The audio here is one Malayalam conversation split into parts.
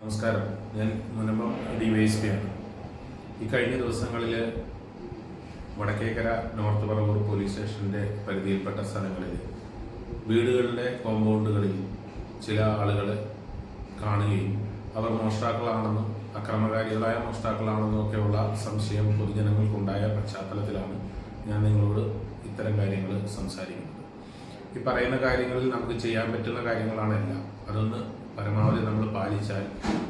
നമസ്കാരം. ഞാൻ മുനമ്പം DYSP ആണ്. ഈ കഴിഞ്ഞ ദിവസങ്ങളിൽ വടക്കേക്കര നോർത്ത് പറവൂർ പോലീസ് സ്റ്റേഷൻ്റെ പരിധിയിൽപ്പെട്ട സ്ഥലങ്ങളിൽ വീടുകളുടെ കോമ്പൗണ്ടുകളിൽ ചില ആളുകൾ കാണുകയും അവർ മോഷ്ടാക്കളാണെന്നും അക്രമകാരികളായ മോഷ്ടാക്കളാണെന്നും ഒക്കെയുള്ള സംശയം പൊതുജനങ്ങൾക്കുണ്ടായ പശ്ചാത്തലത്തിലാണ് ഞാൻ നിങ്ങളോട് ഇത്തരം കാര്യങ്ങൾ സംസാരിക്കുന്നത്. ഈ പറയുന്ന കാര്യങ്ങളിൽ നമുക്ക് ചെയ്യാൻ പറ്റുന്ന കാര്യങ്ങളാണെല്ലാം. അതൊന്ന് പരമാവധി നമ്മൾ പാലിച്ചാൽ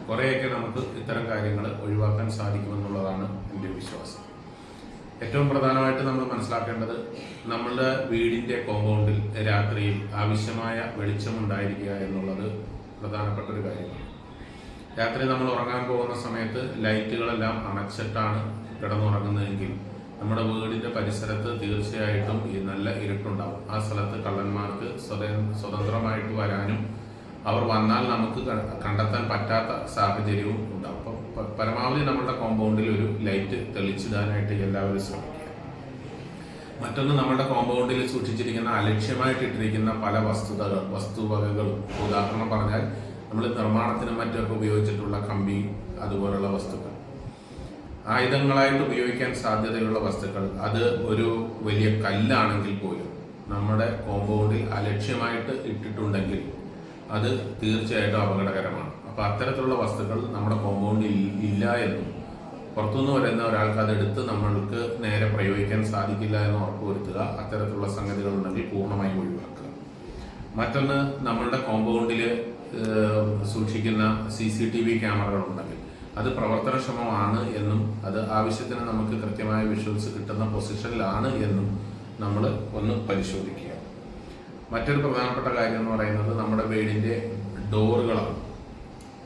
കുറേയൊക്കെ നമുക്ക് ഇത്തരം കാര്യങ്ങൾ ഒഴിവാക്കാൻ സാധിക്കുമെന്നുള്ളതാണ് എൻ്റെ വിശ്വാസം. ഏറ്റവും പ്രധാനമായിട്ട് നമ്മൾ മനസ്സിലാക്കേണ്ടത് നമ്മളുടെ വീടിൻ്റെ കോമ്പൗണ്ടിൽ രാത്രിയിൽ ആവശ്യമായ വെളിച്ചമുണ്ടായിരിക്കുക എന്നുള്ളത് പ്രധാനപ്പെട്ട ഒരു കാര്യമാണ്. രാത്രി നമ്മൾ ഉറങ്ങാൻ പോകുന്ന സമയത്ത് ലൈറ്റുകളെല്ലാം അണച്ചിട്ടാണ് കിടന്നുറങ്ങുന്നതെങ്കിൽ നമ്മുടെ വീടിൻ്റെ പരിസരത്ത് തീർച്ചയായിട്ടും ഈ നല്ല ഇരുട്ടുണ്ടാവും. ആ സ്ഥലത്ത് കള്ളന്മാർക്ക് സ്വതന്ത്രമായിട്ട് വരാനും അവർ വന്നാൽ നമുക്ക് കണ്ടെത്താൻ പറ്റാത്ത സാഹചര്യവും ഉണ്ടാവും. അപ്പോൾ പരമാവധി നമ്മുടെ കോമ്പൗണ്ടിൽ ഒരു ലൈറ്റ് തെളിച്ചിടാനായിട്ട് എല്ലാവരും ശ്രമിക്കുക. മറ്റൊന്ന്, നമ്മുടെ കോമ്പൗണ്ടിൽ സൂക്ഷിച്ചിരിക്കുന്ന അലക്ഷ്യമായിട്ട് ഇട്ടിരിക്കുന്ന പല വസ്തുവകകളും, ഉദാഹരണം പറഞ്ഞാൽ നമ്മൾ നിർമ്മാണത്തിനും മറ്റൊക്കെ ഉപയോഗിച്ചിട്ടുള്ള കമ്പി, അതുപോലുള്ള വസ്തുക്കൾ, ആയുധങ്ങളായിട്ട് ഉപയോഗിക്കാൻ സാധ്യതയുള്ള വസ്തുക്കൾ, അത് ഒരു വലിയ കല്ലാണെങ്കിൽ പോലും നമ്മുടെ കോമ്പൗണ്ടിൽ അലക്ഷ്യമായിട്ട് ഇട്ടിട്ടുണ്ടെങ്കിൽ അത് തീർച്ചയായിട്ടും അപകടകരമാണ്. അപ്പോൾ അത്തരത്തിലുള്ള വസ്തുക്കൾ നമ്മുടെ കോമ്പൗണ്ടിൽ ഇല്ല എന്നും പുറത്തുനിന്ന് വരുന്ന ഒരാൾക്ക് അതെടുത്ത് നമ്മൾക്ക് നേരെ പ്രയോഗിക്കാൻ സാധിക്കില്ല എന്ന് ഉറപ്പുവരുത്തുക. അത്തരത്തിലുള്ള സംഗതികൾ ഉണ്ടെങ്കിൽ പൂർണ്ണമായും ഒഴിവാക്കുക. മറ്റൊന്ന്, നമ്മളുടെ കോമ്പൗണ്ടിൽ സൂക്ഷിക്കുന്ന CCTV ക്യാമറകൾ ഉണ്ടെങ്കിൽ അത് പ്രവർത്തനക്ഷമമാണ് എന്നും അത് ആവശ്യത്തിന് നമുക്ക് കൃത്യമായ വിഷ്വൽസ് കിട്ടുന്ന പൊസിഷനിലാണ് എന്നും നമ്മൾ ഒന്ന് പരിശോധിക്കുക. മറ്റൊരു പ്രധാനപ്പെട്ട കാര്യം എന്ന് പറയുന്നത് നമ്മുടെ വീടിൻ്റെ ഡോറുകളാണ്.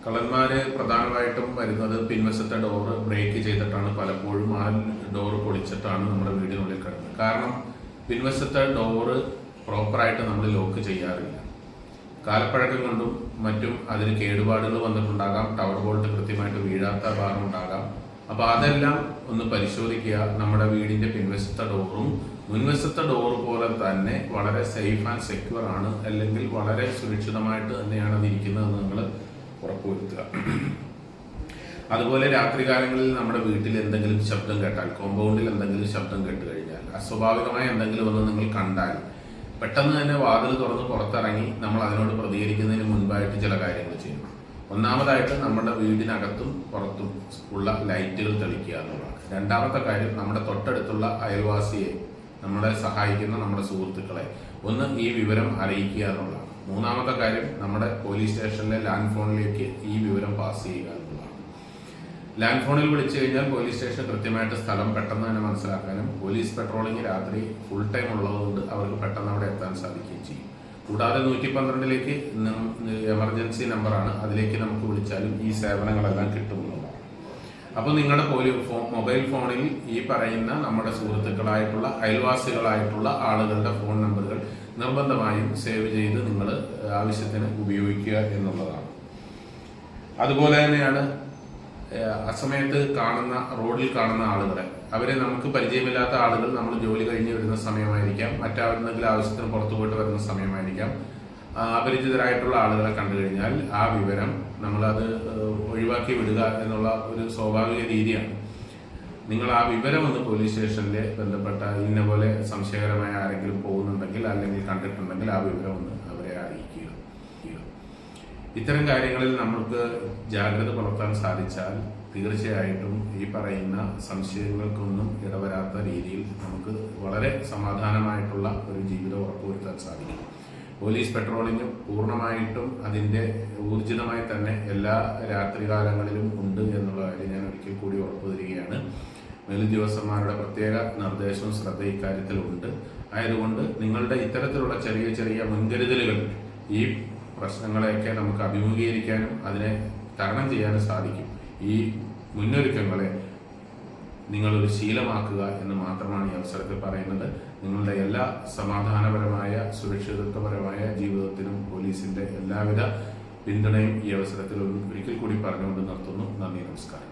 കള്ളന്മാർ പ്രധാനമായിട്ടും വരുന്നത് പിൻവശത്തെ ഡോറ് ബ്രേക്ക് ചെയ്തിട്ടാണ്. പലപ്പോഴും ആ ഡോറ് പൊളിച്ചിട്ടാണ് നമ്മുടെ വീടിനുള്ളിൽ കിടക്കുന്നത്. കാരണം പിൻവശത്തെ ഡോറ് പ്രോപ്പറായിട്ട് നമ്മൾ ലോക്ക് ചെയ്യാറില്ല. കാലപ്പഴക്കം കൊണ്ടും മറ്റും അതിന് കേടുപാടുകൾ വന്നിട്ടുണ്ടാകാം. ടവർ ബോൾട്ട് കൃത്യമായിട്ട് വീഴാത്ത ഭാഗമുണ്ടാകാം. അപ്പോൾ അതെല്ലാം ഒന്ന് പരിശോധിക്കുക. നമ്മുടെ വീടിൻ്റെ പിൻവശത്തെ ഡോറും മുൻവശത്തെ ഡോർ പോലെ തന്നെ വളരെ സേഫ് ആൻഡ് സെക്യൂർ ആണ്, അല്ലെങ്കിൽ വളരെ സുരക്ഷിതമായിട്ട് തന്നെയാണ് അത് ഇരിക്കുന്നതെന്ന് നിങ്ങൾ ഉറപ്പുവരുത്തുക. അതുപോലെ രാത്രികാലങ്ങളിൽ നമ്മുടെ വീട്ടിൽ എന്തെങ്കിലും ശബ്ദം കേട്ടാൽ, കോമ്പൗണ്ടിൽ എന്തെങ്കിലും ശബ്ദം കേട്ട് കഴിഞ്ഞാൽ, അസ്വാഭാവികമായ എന്തെങ്കിലും ഒന്ന് നിങ്ങൾ കണ്ടാൽ പെട്ടെന്ന് തന്നെ വാതിൽ തുറന്ന് പുറത്തിറങ്ങി നമ്മൾ അതിനോട് പ്രതികരിക്കുന്നതിന് മുൻപായിട്ട് ചില കാര്യങ്ങൾ ചെയ്യണം. ഒന്നാമതായിട്ട് നമ്മുടെ വീടിനകത്തും പുറത്തും ഉള്ള ലൈറ്റുകൾ തെളിക്കുക എന്നുള്ളതാണ്. രണ്ടാമത്തെ കാര്യം, നമ്മുടെ തൊട്ടടുത്തുള്ള അയൽവാസിയെ, നമ്മളെ സഹായിക്കുന്ന നമ്മുടെ സുഹൃത്തുക്കളെ ഒന്ന് ഈ വിവരം അറിയിക്കുക എന്നുള്ളതാണ്. മൂന്നാമത്തെ കാര്യം, നമ്മുടെ പോലീസ് സ്റ്റേഷനിലെ ലാൻഡ് ഫോണിലേക്ക് ഈ വിവരം പാസ് ചെയ്യുക എന്നുള്ളതാണ്. ലാൻഡ് ഫോണിൽ വിളിച്ചു കഴിഞ്ഞാൽ പോലീസ് സ്റ്റേഷൻ കൃത്യമായിട്ട് സ്ഥലം പെട്ടെന്ന് തന്നെ മനസ്സിലാക്കാനും പോലീസ് പെട്രോളിംഗ് രാത്രി ഫുൾ ടൈം ഉള്ളതുകൊണ്ട് അവർക്ക് പെട്ടെന്ന് അവിടെ എത്താൻ സാധിക്കുകയും ചെയ്യും. കൂടാതെ 112ലേക്ക് എമർജൻസി നമ്പറാണ്, അതിലേക്ക് നമുക്ക് വിളിച്ചാലും ഈ സേവനങ്ങളെല്ലാം കിട്ടുമെന്നുള്ളതാണ്. അപ്പോൾ നിങ്ങളുടെ മൊബൈൽ ഫോണിൽ ഈ പറയുന്ന നമ്മുടെ സുഹൃത്തുക്കളായിട്ടുള്ള അയൽവാസികളായിട്ടുള്ള ആളുകളുടെ ഫോൺ നമ്പറുകൾ നിർബന്ധമായും സേവ് ചെയ്ത് നിങ്ങൾ ആവശ്യത്തിന് ഉപയോഗിക്കുക എന്നുള്ളതാണ്. അതുപോലെ തന്നെയാണ് അസമയത്ത് റോഡിൽ കാണുന്ന ആളുകളെ, അവരെ നമുക്ക് പരിചയമില്ലാത്ത ആളുകൾ, നമ്മൾ ജോലി കഴിഞ്ഞ് വരുന്ന സമയമായിരിക്കാം, മറ്റെന്തെങ്കിലും ആവശ്യത്തിന് പുറത്തു പോയിട്ട് വരുന്ന സമയമായിരിക്കാം, അപരിചിതരായിട്ടുള്ള ആളുകളെ കണ്ടു കഴിഞ്ഞാൽ ആ വിവരം നമ്മളത് ഒഴിവാക്കി വിടുക എന്നുള്ള ഒരു സ്വാഭാവിക രീതിയാണ്. നിങ്ങൾ ആ വിവരം ഒന്ന് പോലീസ് സ്റ്റേഷനിൽ ബന്ധപ്പെട്ട ഇന്ന പോലെ സംശയകരമായ ആരെങ്കിലും പോകുന്നുണ്ടെങ്കിൽ അല്ലെങ്കിൽ കണ്ടിട്ടുണ്ടെങ്കിൽ ആ വിവരം ഒന്ന് അവരെ അറിയിക്കുക. ഇത്തരം കാര്യങ്ങളിൽ നമ്മൾക്ക് ജാഗ്രത പുലർത്താൻ സാധിച്ചാൽ തീർച്ചയായിട്ടും ഈ പറയുന്ന സംശയങ്ങൾക്കൊന്നും ഇടവരാത്ത രീതിയിൽ നമുക്ക് വളരെ സമാധാനമായിട്ടുള്ള ഒരു ജീവിതം ഉറപ്പുവരുത്താൻ സാധിക്കും. പോലീസ് പെട്രോളിംഗ് പൂർണ്ണമായിട്ടും അതിൻ്റെ ഊർജിതമായി തന്നെ എല്ലാ രാത്രികാലങ്ങളിലും ഉണ്ട് എന്നുള്ള കാര്യം ഞാൻ ഒരിക്കൽ കൂടി ഉറപ്പു തരികയാണ്. മേലുദ്യോഗസ്ഥന്മാരുടെ പ്രത്യേക നിർദ്ദേശവും ശ്രദ്ധ ഇക്കാര്യത്തിലുണ്ട്. ആയതുകൊണ്ട് നിങ്ങളുടെ ഇത്തരത്തിലുള്ള ചെറിയ ചെറിയ മുൻകരുതലുകൾ ഈ പ്രശ്നങ്ങളെയൊക്കെ നമുക്ക് അഭിമുഖീകരിക്കാനും അതിനെ തരണം ചെയ്യാനും സാധിക്കും. ഈ മുന്നൊരുക്കങ്ങളെ നിങ്ങളൊരു ശീലമാക്കുക എന്ന് മാത്രമാണ് ഈ അവസരത്തിൽ പറയുന്നത്. നിങ്ങളുടെ എല്ലാ സമാധാനപരമായ സുരക്ഷിതത്വപരമായ ജീവിതത്തിനും പോലീസിൻ്റെ എല്ലാവിധ പിന്തുണയും ഈ അവസരത്തിൽ ഒരിക്കൽ കൂടി പറഞ്ഞുകൊണ്ട് നിർത്തുന്നു. നന്ദി, നമസ്കാരം.